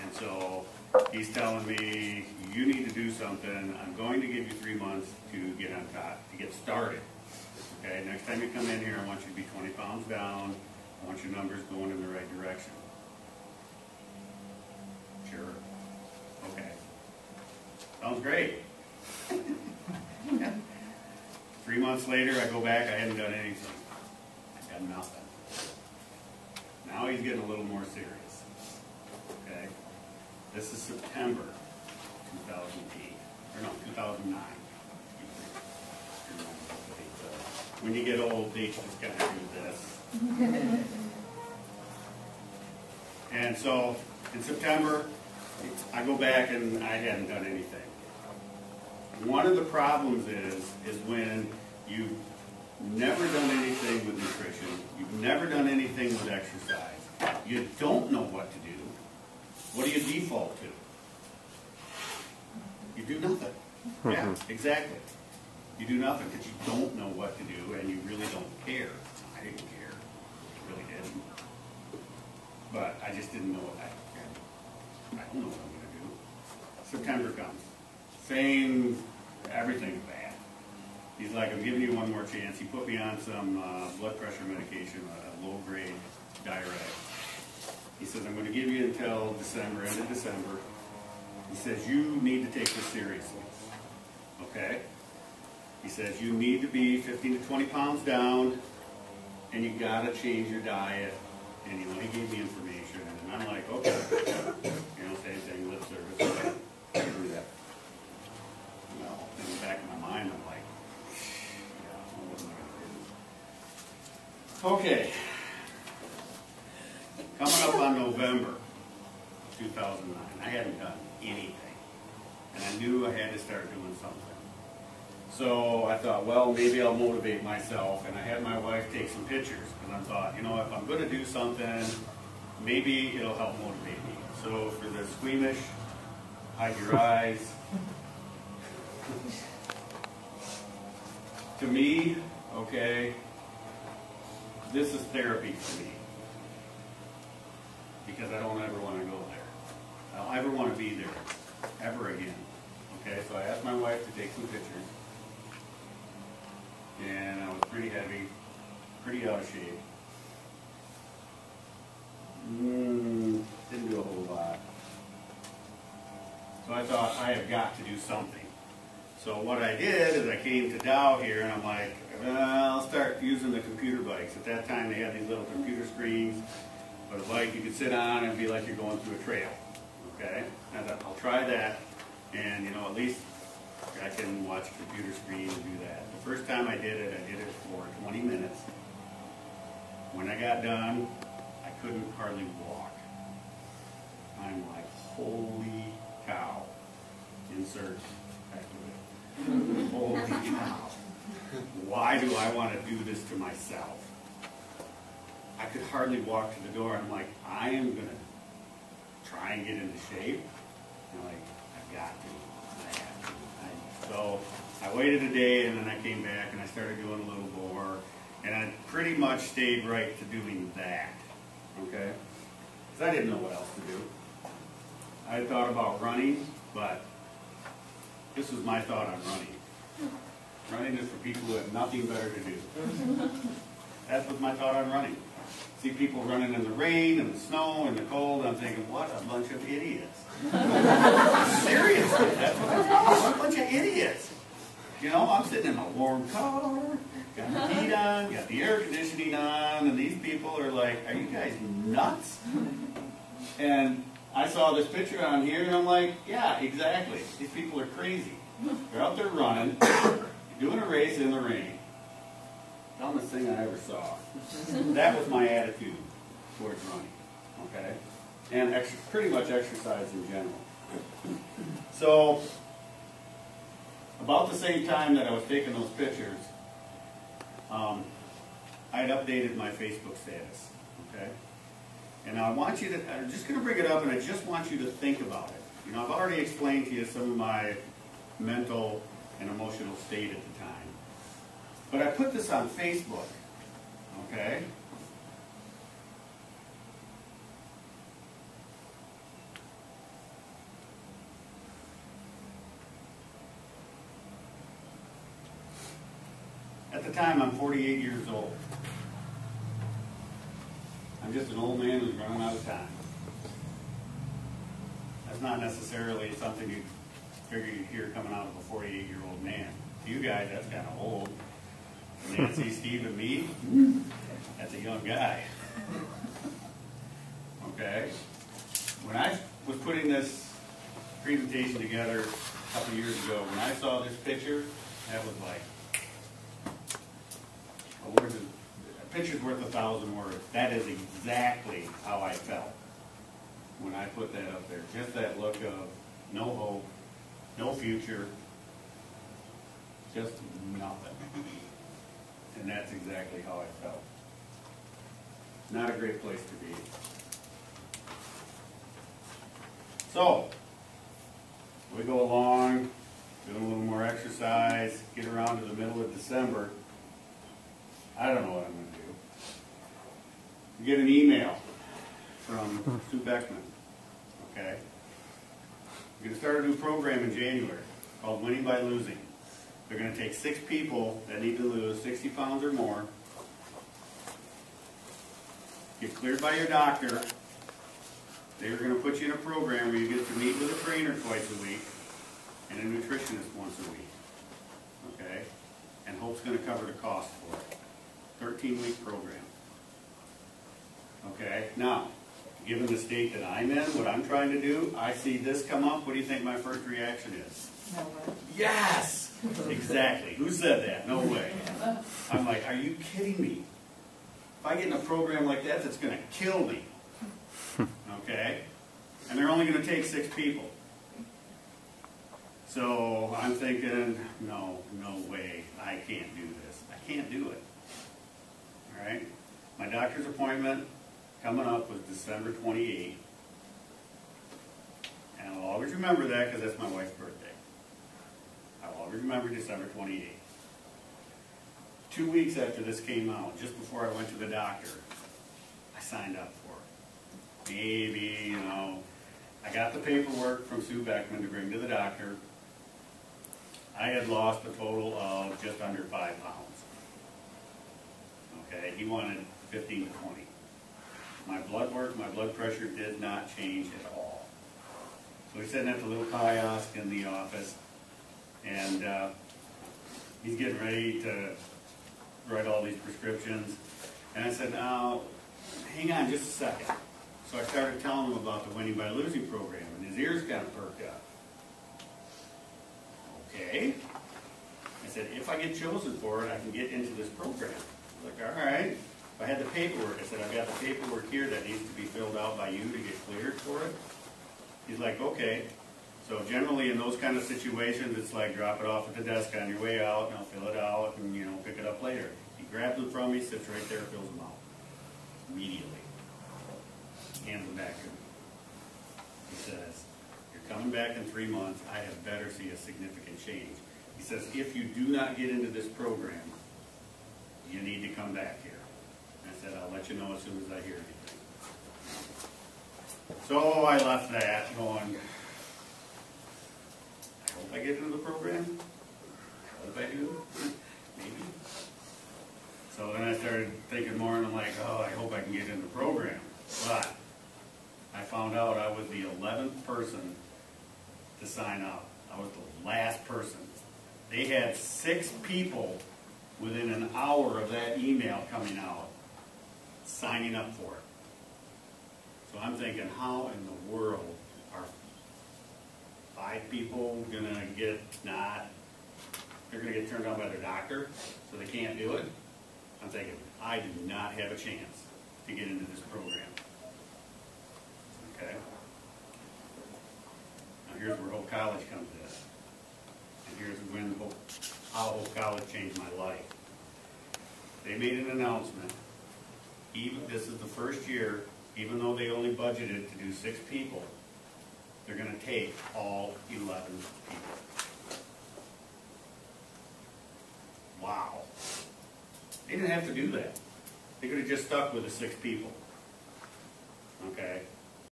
And so he's telling me, you need to do something. I'm going to give you 3 months to get on top, to get started. Okay, next time you come in here, I want you to be 20 pounds down. I want your numbers going in the right direction. Sure. Okay. Sounds great. 3 months later, I go back, I hadn't done anything. I done nothing. Now he's getting a little more serious. Okay? This is September 2008. Or no, 2009. When you get old, dates just kind of do this. And so, in September, I go back and I hadn't done anything. One of the problems is when you've never done anything with nutrition, you've never done anything with exercise, you don't know what to do, what do you default to? You do nothing. Yeah, exactly. You do nothing because you don't know what to do and you really don't care. I didn't care. I really didn't. But I just didn't know what I don't know what I'm going to do. September comes. Same, everything's bad. He's like, I'm giving you one more chance. He put me on some blood pressure medication, a low-grade diuretic. He says, I'm going to give you until December, end of December. He says, you need to take this seriously. Okay? He says, you need to be 15 to 20 pounds down, and you got to change your diet. And, he gave me information, and I'm like, okay. Same thing, lip service. I can do that. Well, in the back of my mind, I'm like, yeah, what am I going to do? Okay. Coming up on November 2009, I hadn't done anything. And I knew I had to start doing something. So I thought, well, maybe I'll motivate myself. And I had my wife take some pictures. And I thought, if I'm going to do something, maybe it'll help motivate me. So for the squeamish, hide your eyes. To me, okay, this is therapy for me. Because I don't ever want to go there. I don't ever want to be there, ever again. Okay, so I asked my wife to take some pictures. And I was pretty heavy, pretty out of shape. Didn't do a whole lot. So I thought, I have got to do something. So what I did is I came to Dow here and I'm like, I'll start using the computer bikes. At that time they had these little computer screens, but a bike you could sit on and be like you're going through a trail. Okay? I thought, I'll try that, and at least I can watch a computer screen and do that. The first time I did it for 20 minutes. When I got done, I couldn't hardly walk. I'm like, holy cow. Insert activity. Holy cow. Why do I want to do this to myself? I could hardly walk to the door. I'm like, I am going to try and get into shape. And I'm like, I've got to. I have to. So I waited a day, and then I came back, and I started doing a little more. And I pretty much stayed right to doing that. Okay? Because I didn't know what else to do. I had thought about running, but this was my thought on running. Running is for people who have nothing better to do. That was my thought on running. See people running in the rain and the snow and the cold, I'm thinking, what a bunch of idiots. Seriously, that's what I thought. What a bunch of idiots. I'm sitting in a warm car, got the heat on, got the air conditioning on, and these people are like, are you guys nuts? And I saw this picture on here, and I'm like, yeah, exactly. These people are crazy. They're out there running, doing a race in the rain. Dumbest thing I ever saw. That was my attitude towards running, okay? And pretty much exercise in general. So, about the same time that I was taking those pictures, I had updated my Facebook status, okay? And I want you to, I'm just going to bring it up, and I just want you to think about it. I've already explained to you some of my mental and emotional state at the time. But I put this on Facebook, okay? At the time, I'm 48 years old. I'm just an old man who's running out of time. That's not necessarily something you figure you'd hear coming out of a 48-year-old man. To you guys, that's kind of old. Nancy, Steve, and me, that's a young guy. Okay? When I was putting this presentation together a couple years ago, when I saw this picture, that was like, a picture's worth 1,000 words. That is exactly how I felt when I put that up there. Just that look of no hope, no future, just nothing. And that's exactly how I felt. Not a great place to be. So, we go along, doing a little more exercise, get around to the middle of December. I don't know what I'm going to do. We get an email from Sue Beckman. Okay? We're going to start a new program in January called Winning by Losing. They're going to take 6 people that need to lose 60 pounds or more, get cleared by your doctor. They're going to put you in a program where you get to meet with a trainer twice a week and a nutritionist once a week. Okay? And Hope's going to cover the cost for it. 13-week program. Okay? Now, given the state that I'm in, what I'm trying to do, I see this come up. What do you think my first reaction is? No way. Yes! Exactly. Who said that? No way. I'm like, are you kidding me? If I get in a program like that, that's going to kill me. Okay? And they're only going to take 6 people. So I'm thinking, no way. I can't do this. I can't do it. All right? My doctor's appointment coming up was December 28th. And I'll always remember that because that's my wife's birthday. I'll always remember December 28th. 2 weeks after this came out, just before I went to the doctor, I signed up for it. Maybe, I got the paperwork from Sue Beckman to bring to the doctor. I had lost a total of just under 5 pounds. Okay, he wanted 15 to 20. My blood work, my blood pressure did not change at all. So he's sitting at the little kiosk in the office, and he's getting ready to write all these prescriptions. And I said, now, hang on just a second. So I started telling him about the Winning by Losing program, and his ears kind of perked up. Okay. I said, if I get chosen for it, I can get into this program. He's like, all right. If I had the paperwork, I said, I've got the paperwork here that needs to be filled out by you to get cleared for it. He's like, okay. So generally in those kind of situations, it's like drop it off at the desk on your way out, and I'll fill it out, and pick it up later. He grabs them from me, sits right there, fills them out. Immediately. Hands them back to me. He says, you're coming back in 3 months, I had better see a significant change. He says, if you do not get into this program, you need to come back here. And I said, I'll let you know as soon as I hear anything. So I left that going, I hope I get into the program. I hope I do. Maybe. So then I started thinking more, and I'm like, oh, I hope I can get in the program. But I found out I was the 11th person to sign up. I was the last person. They had 6 people within an hour of that email coming out signing up for it. So I'm thinking, how in the world are 5 people going to get they're going to get turned down by their doctor, so they can't do it? I'm thinking, I do not have a chance to get into this program. Okay? Now here's where Hope College comes in. And here's when how Hope College changed my life. They made an announcement. This is the first year, even though they only budgeted to do 6 people, they're going to take all 11 people. Wow. They didn't have to do that. They could have just stuck with the 6 people. Okay?